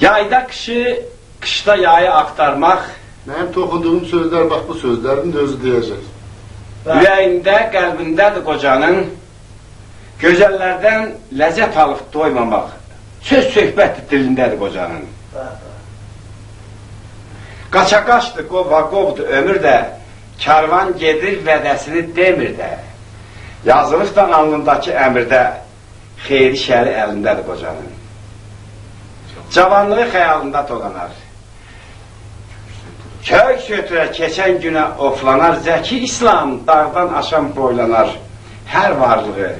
Yayda kışı, kışda yayı aktarmaq. Benim toxunduğum sözler bak bu sözlerin de özü diyecek. Ürəyində, qəlbindədir qocanın. Gözəllərdən ləzzət alıb doymamaq. Söz söhbət dilindədir qocanın. Qaça-qaçdır, qova-qovdur ömür də. Karvan gedir, vədəsini demir də. Yazılıqdan alnındakı əmirdə. Xeyri şəri əlindədir qocanın. Cavanlığı xəyalında dolanar. Kök sötürə keçən günə oflanar. Zəki İslam dağdan aşan boylanar. Hər varlığı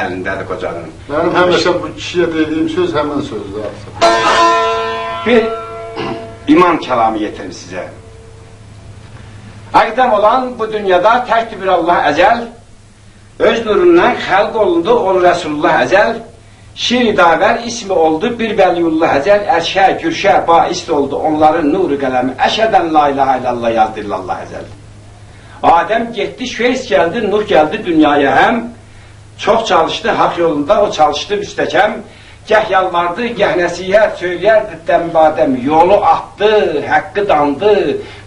əlindədir qocanın. Benim həmişə bu kişiyə dediyim söz həmin sözdür. Bir iman kəlamı yetirim sizə. Əqdəm olan bu dünyada təkdir bir Allah əzəl. Öz nurundan xəlq olundu, ol Rəsulullah əzəl. Şir-i davər ismi oldu, bir vəliyullah əzəl. Ərşə, gürşə, baist oldu, onların nuru qələmi. Əşədən la ilahə illallah yazdirlallah əzəl. Adəm getdi, şveys gəldi, Nuh gəldi dünyaya həm. Çox çalışdı, haq yolunda, o çalışdı müstəkəm. Gəh yalvardı, gəh nəsihət söyləyərdi dəmbadəm. Yolu atdı, həqqı dandı,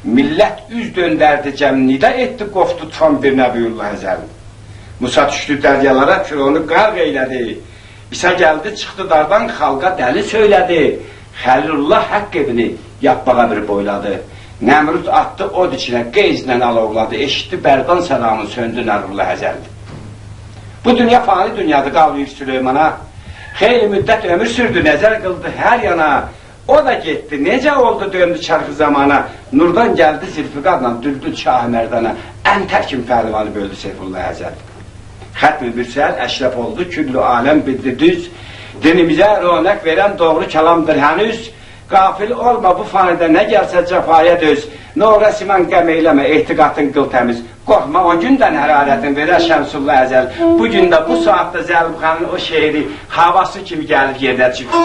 millət üz döndərdi cəmnidə etdi, qoftu tutan bir nəbiyullah əzəl. Musa düşdü dəryalara, Fironu qərq eylədi. İsa gəldi, çıxdı dardan, xalqa dəli söylədi. Xəlilullah haqq evini yapbağa bir boyladı. Nəmrud atdı od içinə, qeyzlə alovladı. Eşitdi bərdan səlamı, söndü Nərullah əzəldi. Bu dünya fani dünyadır, qalmayıb Süleymana. Xeyli müddət ömür sürdü, nəzər qıldı hər yana. O da getdi, necə oldu döndü çarxı zamana. Nurdan gəldi Zülfiqarla, düldü Şah-ı Mərdana. Ən təkim pəhlivanı böldü Seyfullah əzəl. Xətm-i Bürsəl əşrəf oldu, küllü aləm bildi düz. Dinimizə rönək verən doğru kəlamdır hənüz. Qafil olma bu fanidə, nə gəlsə cəfaya döz. Nurəsimən qəm eyləmə, ehtiqatın qıl təmiz. Qorxma o gündən hərarətin verər Şəmsullah əzəl. Bugün də bu saatda Zəlbxanın o şeiri havası kimi gəlir yerdə çıxır.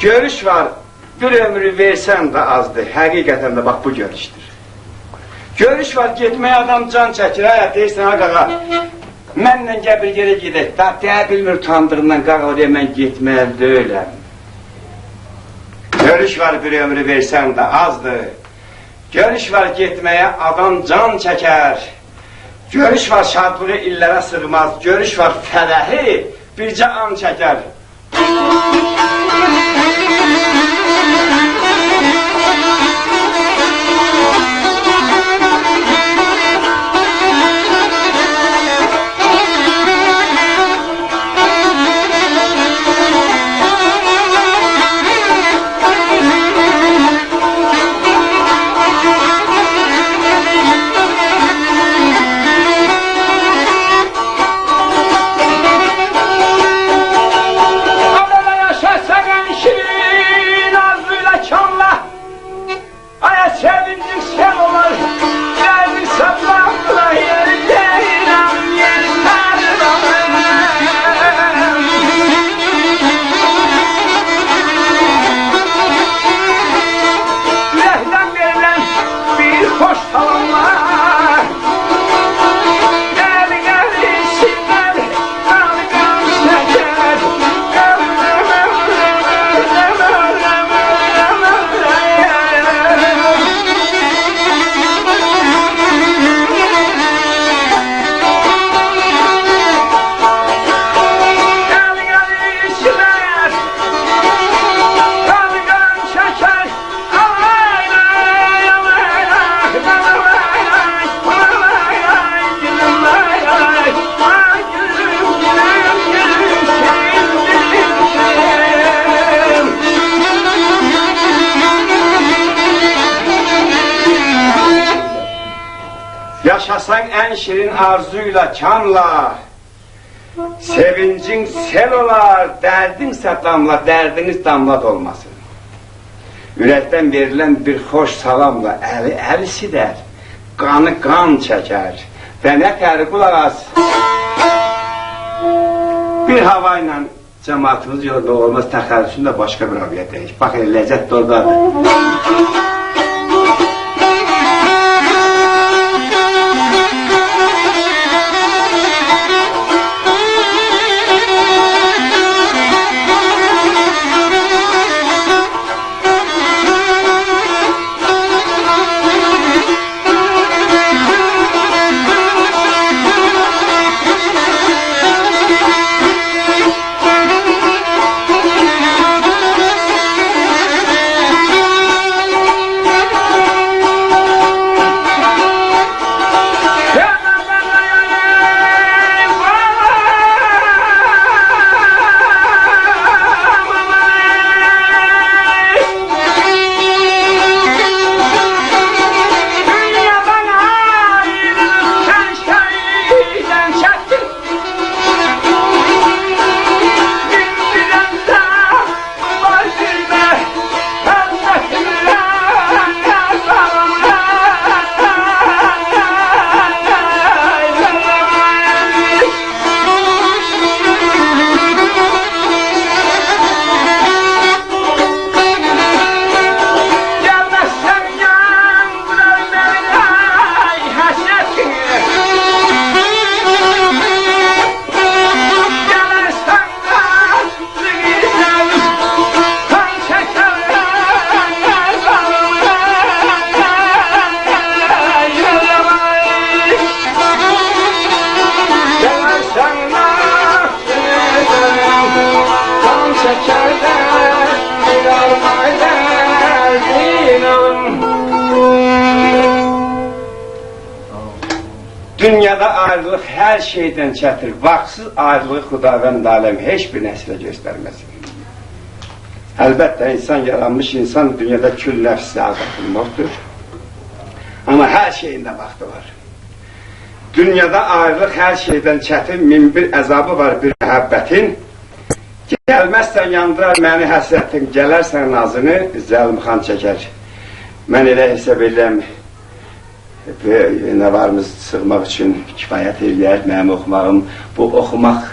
Görüş var, bir ömrü versən də azdır, həqiqətən də bax bu görüşdür. Görüş var, getməyə adam can çəkir, hə, deyirsən, ha qaqa, mənlə gəl bir yerə gedək, da deyə bilmir utandığından qaqa, deyə mən getməyə deyiləm. Görüş var, bir ömrü versən də azdır, görüş var, getməyə adam can çəkər, görüş var, şadlığı illərə sığmaz, görüş var, fərəhi bircə an çəkər. Adada yaşarsa gençlik Yaşasan en şirin arzuyla, kamla. Sevincin sel olar, derdinse damla, derdiniz damlat olmasın. Yürekten verilen bir hoş salamla eli siler, kanı kan çeker. Ve ne teri kulak az. Bir havayla cemaatimiz yolunda olmaz, təxəllüsünde başka bir abiyə deyik. Bakın, lezzet de oradadır. Dünyada ayrılık her şeyden çətir. Vaxtsız ayrılığı Xudavənd aləm heç bir nəslə göstərməsin. Əlbəttə, insan yaranmış insan dünyada kül nəfslə aldatılmaqdır. Ama her şeyinde vaxtı var. Dünyada ayrılık her şeyden çətin, min bir əzabı var bir məhəbbətin. Gəlməzsən yandırar məni həsrətin, gələrsən nazını zəlmxan çəkər. Mən elə hesab edirəm, nə varımız sığmaq üçün kifayət eləyər mənim oxumağım. Bu oxumaq